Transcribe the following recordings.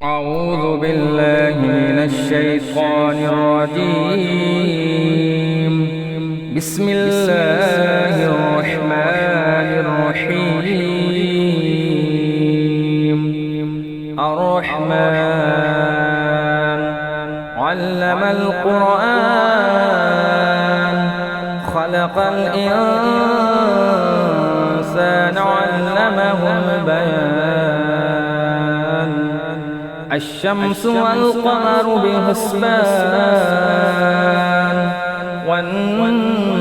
أعوذ بالله من الشيطان الرجيم. بسم الله الرحمن الرحيم. الرحمن علم القرآن خلق الإنسان علمه البيان. الشمس والقمر بحسبان والنجم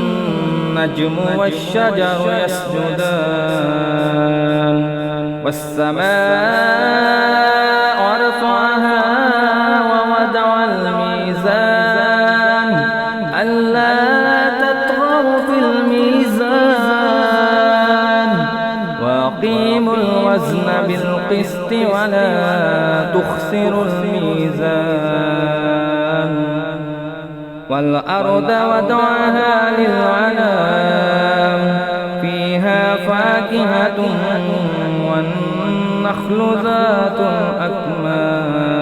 والشجر يسجدان والسماء رفعها ووضع الميزان ألا تطغوا في الميزان وأقيموا الوزن بالقسط ولا تخسروا الميزان. والأرض وضعها للأنام فيها فاكهة والنخل ذات الأكمام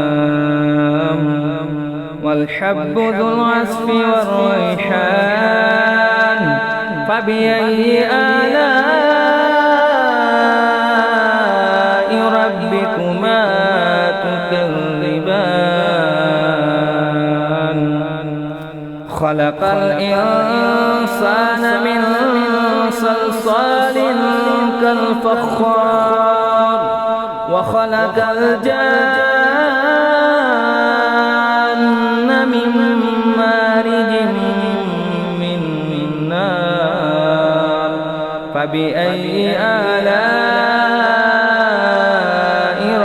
والحب ذو العصف والريحان. فبأي آلاء ربكما تكذبان؟ خلق الإنسان من صلصال كالفخار وخلق الجان من مارج من نار. فبأي آلاء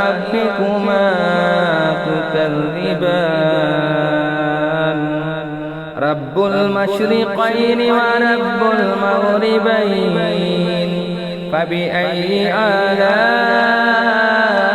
ربكما تكذبان؟ رب المشرقين ورب المغربين. فبأي آلاء